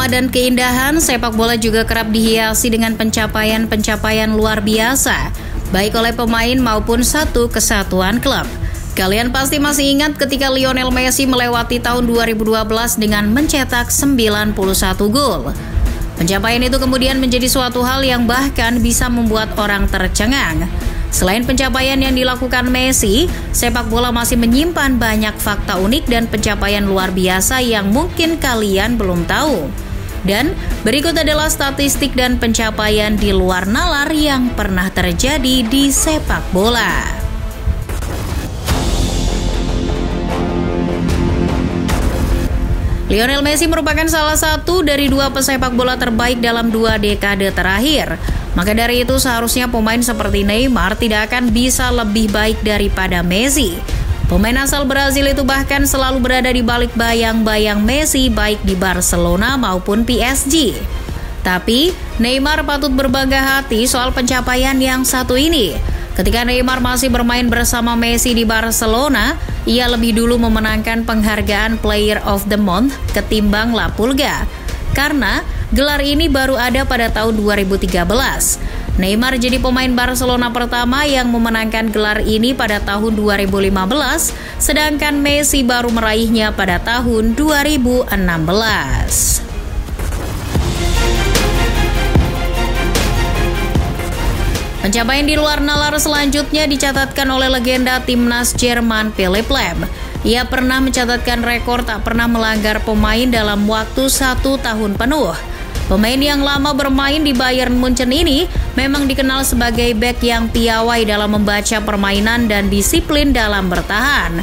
drama dan keindahan, sepak bola juga kerap dihiasi dengan pencapaian-pencapaian luar biasa, baik oleh pemain maupun satu kesatuan klub. Kalian pasti masih ingat ketika Lionel Messi melewati tahun 2012 dengan mencetak 91 gol. Pencapaian itu kemudian menjadi suatu hal yang bahkan bisa membuat orang tercengang. Selain pencapaian yang dilakukan Messi, sepak bola masih menyimpan banyak fakta unik dan pencapaian luar biasa yang mungkin kalian belum tahu. Dan berikut adalah statistik dan pencapaian di luar nalar yang pernah terjadi di sepak bola. Lionel Messi merupakan salah satu dari 2 pesepak bola terbaik dalam 2 dekade terakhir. Maka dari itu seharusnya pemain seperti Neymar tidak akan bisa lebih baik daripada Messi. Pemain asal Brazil itu bahkan selalu berada di balik bayang-bayang Messi baik di Barcelona maupun PSG. Tapi Neymar patut berbangga hati soal pencapaian yang satu ini. Ketika Neymar masih bermain bersama Messi di Barcelona, ia lebih dulu memenangkan penghargaan Player of the Month ketimbang La Pulga. Karena gelar ini baru ada pada tahun 2013. Neymar jadi pemain Barcelona pertama yang memenangkan gelar ini pada tahun 2015, sedangkan Messi baru meraihnya pada tahun 2016. Pencapaian di luar nalar selanjutnya dicatatkan oleh legenda timnas Jerman Philipp Lahm. Ia pernah mencatatkan rekor tak pernah melanggar pemain dalam waktu 1 tahun penuh. Pemain yang lama bermain di Bayern Munchen ini memang dikenal sebagai bek yang piawai dalam membaca permainan dan disiplin dalam bertahan.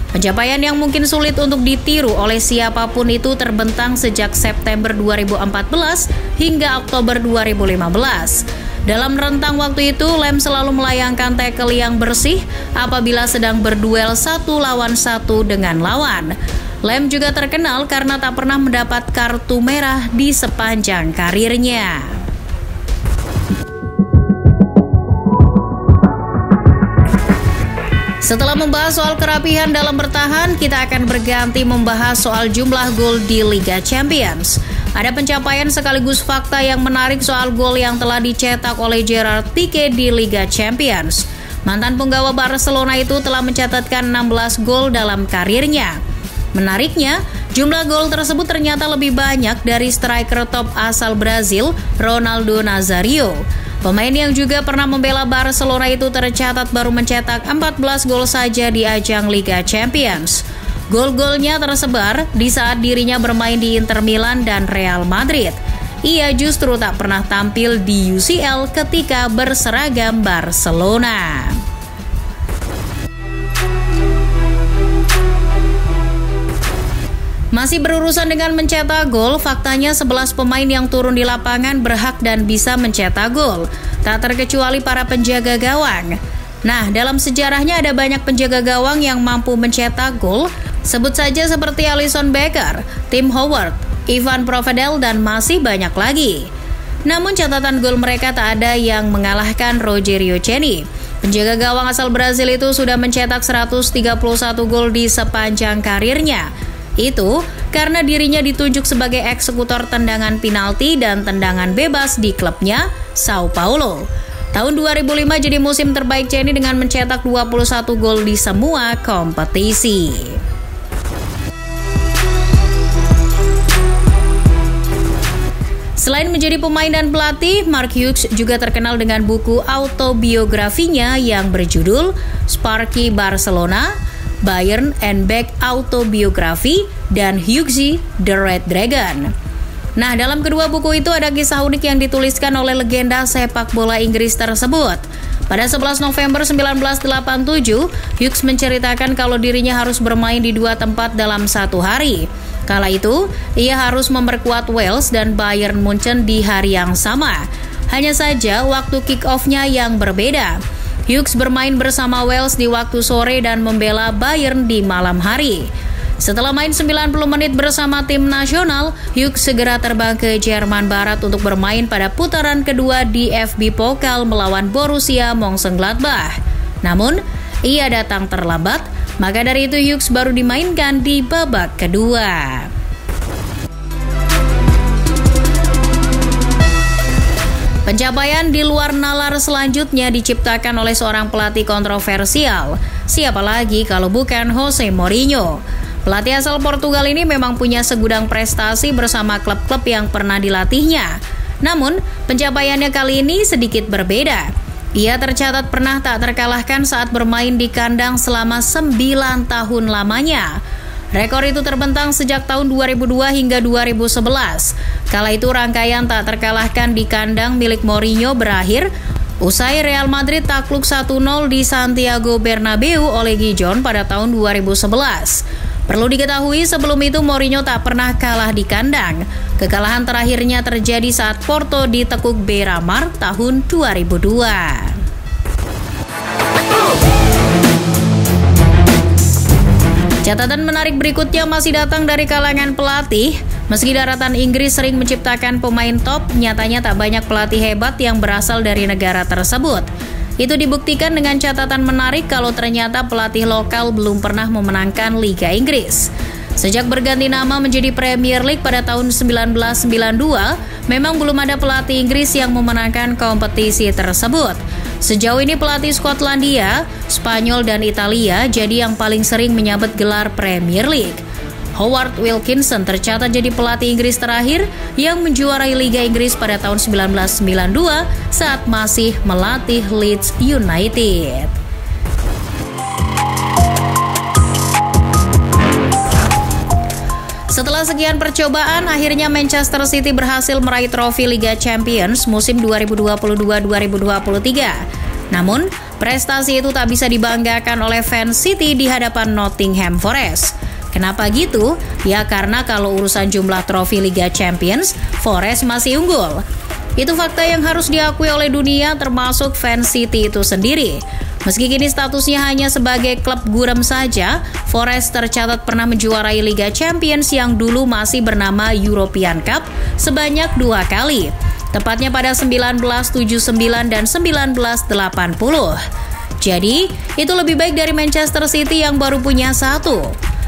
Pencapaian yang mungkin sulit untuk ditiru oleh siapapun itu terbentang sejak September 2014 hingga Oktober 2015. Dalam rentang waktu itu, Lahm selalu melayangkan tackle yang bersih apabila sedang berduel 1 lawan 1 dengan lawan. Lahm juga terkenal karena tak pernah mendapat kartu merah di sepanjang karirnya. Setelah membahas soal kerapihan dalam bertahan, kita akan berganti membahas soal jumlah gol di Liga Champions. Ada pencapaian sekaligus fakta yang menarik soal gol yang telah dicetak oleh Gerard Pique di Liga Champions. Mantan penggawa Barcelona itu telah mencatatkan 16 gol dalam karirnya. Menariknya, jumlah gol tersebut ternyata lebih banyak dari striker top asal Brazil, Ronaldo Nazario. Pemain yang juga pernah membela Barcelona itu tercatat baru mencetak 14 gol saja di ajang Liga Champions. Gol-golnya tersebar di saat dirinya bermain di Inter Milan dan Real Madrid. Ia justru tak pernah tampil di UCL ketika berseragam Barcelona. Masih berurusan dengan mencetak gol, faktanya 11 pemain yang turun di lapangan berhak dan bisa mencetak gol, tak terkecuali para penjaga gawang. Nah, dalam sejarahnya ada banyak penjaga gawang yang mampu mencetak gol, sebut saja seperti Alisson Becker, Tim Howard, Ivan Provedel, dan masih banyak lagi. Namun catatan gol mereka tak ada yang mengalahkan Rogério Ceni. Penjaga gawang asal Brazil itu sudah mencetak 131 gol di sepanjang karirnya. Itu karena dirinya ditunjuk sebagai eksekutor tendangan penalti dan tendangan bebas di klubnya, Sao Paulo. Tahun 2005 jadi musim terbaik Ceni dengan mencetak 21 gol di semua kompetisi. Selain menjadi pemain dan pelatih, Mark Hughes juga terkenal dengan buku autobiografinya yang berjudul Sparky Barcelona, Bayern and Back Autobiography, dan Hughesy The Red Dragon. Nah, dalam kedua buku itu ada kisah unik yang dituliskan oleh legenda sepak bola Inggris tersebut. Pada 11 November 1987, Hughes menceritakan kalau dirinya harus bermain di 2 tempat dalam 1 hari. Kala itu, ia harus memperkuat Wales dan Bayern Munchen di hari yang sama. Hanya saja waktu kick-off-nya yang berbeda. Hughes bermain bersama Wales di waktu sore dan membela Bayern di malam hari. Setelah main 90 menit bersama tim nasional, Hughes segera terbang ke Jerman Barat untuk bermain pada putaran kedua di DFB Pokal melawan Borussia Mönchengladbach. Namun, ia datang terlambat, maka dari itu Hughes baru dimainkan di babak kedua. Pencapaian di luar nalar selanjutnya diciptakan oleh seorang pelatih kontroversial. Siapa lagi kalau bukan Jose Mourinho. Pelatih asal Portugal ini memang punya segudang prestasi bersama klub-klub yang pernah dilatihnya. Namun, pencapaiannya kali ini sedikit berbeda. Ia tercatat pernah tak terkalahkan saat bermain di kandang selama 9 tahun lamanya. Rekor itu terbentang sejak tahun 2002 hingga 2011. Kala itu rangkaian tak terkalahkan di kandang milik Mourinho berakhir usai Real Madrid takluk 1-0 di Santiago Bernabeu oleh Gijon pada tahun 2011. Perlu diketahui sebelum itu Mourinho tak pernah kalah di kandang. Kekalahan terakhirnya terjadi saat Porto ditekuk Beira-Mar tahun 2002. Catatan menarik berikutnya masih datang dari kalangan pelatih. Meski daratan Inggris sering menciptakan pemain top, nyatanya tak banyak pelatih hebat yang berasal dari negara tersebut. Itu dibuktikan dengan catatan menarik kalau ternyata pelatih lokal belum pernah memenangkan Liga Inggris. Sejak berganti nama menjadi Premier League pada tahun 1992, memang belum ada pelatih Inggris yang memenangkan kompetisi tersebut. Sejauh ini pelatih Skotlandia, Spanyol, dan Italia jadi yang paling sering menyabet gelar Premier League. Howard Wilkinson tercatat jadi pelatih Inggris terakhir yang menjuarai Liga Inggris pada tahun 1992 saat masih melatih Leeds United. Setelah sekian percobaan, akhirnya Manchester City berhasil meraih trofi Liga Champions musim 2022-2023. Namun, prestasi itu tak bisa dibanggakan oleh fans City di hadapan Nottingham Forest. Kenapa gitu? Ya karena kalau urusan jumlah trofi Liga Champions, Forest masih unggul. Itu fakta yang harus diakui oleh dunia termasuk fans City itu sendiri. Meski kini statusnya hanya sebagai klub gurem saja, Forest tercatat pernah menjuarai Liga Champions yang dulu masih bernama European Cup sebanyak 2 kali, tepatnya pada 1979 dan 1980. Jadi, itu lebih baik dari Manchester City yang baru punya 1.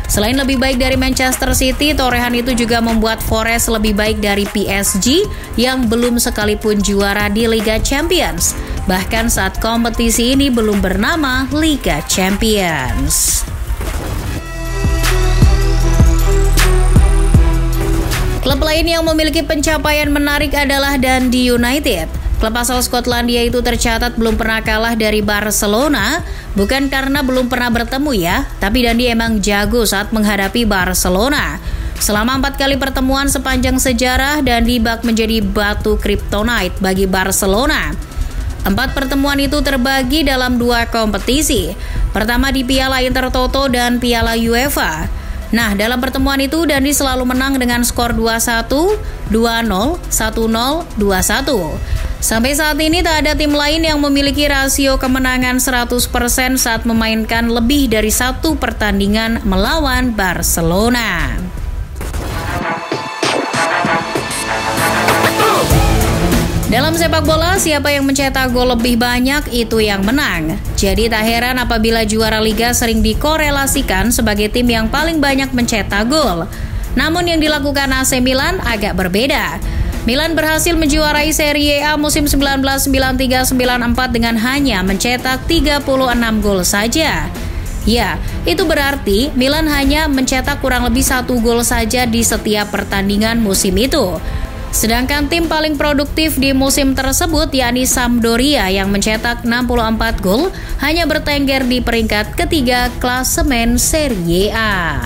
Selain lebih baik dari Manchester City, torehan itu juga membuat Forest lebih baik dari PSG yang belum sekalipun juara di Liga Champions. Bahkan saat kompetisi ini belum bernama Liga Champions. Klub lain yang memiliki pencapaian menarik adalah Dundee United. Klub asal Skotlandia itu tercatat belum pernah kalah dari Barcelona, bukan karena belum pernah bertemu ya, tapi Dundee emang jago saat menghadapi Barcelona. Selama 4 kali pertemuan sepanjang sejarah, Dundee bak menjadi batu kryptonite bagi Barcelona. 4 pertemuan itu terbagi dalam 2 kompetisi. Pertama di Piala Intertoto dan Piala UEFA. Nah, dalam pertemuan itu Dundee selalu menang dengan skor 2-1, 2-0, 1-0, 2-1. Sampai saat ini tak ada tim lain yang memiliki rasio kemenangan 100% saat memainkan lebih dari 1 pertandingan melawan Barcelona. Dalam sepak bola, siapa yang mencetak gol lebih banyak itu yang menang. Jadi tak heran apabila juara liga sering dikorelasikan sebagai tim yang paling banyak mencetak gol. Namun yang dilakukan AC Milan agak berbeda. Milan berhasil menjuarai Serie A musim 1993-94 dengan hanya mencetak 36 gol saja. Ya, itu berarti Milan hanya mencetak kurang lebih 1 gol saja di setiap pertandingan musim itu. Sedangkan tim paling produktif di musim tersebut yakni Sampdoria yang mencetak 64 gol hanya bertengger di peringkat ketiga klasemen Serie A.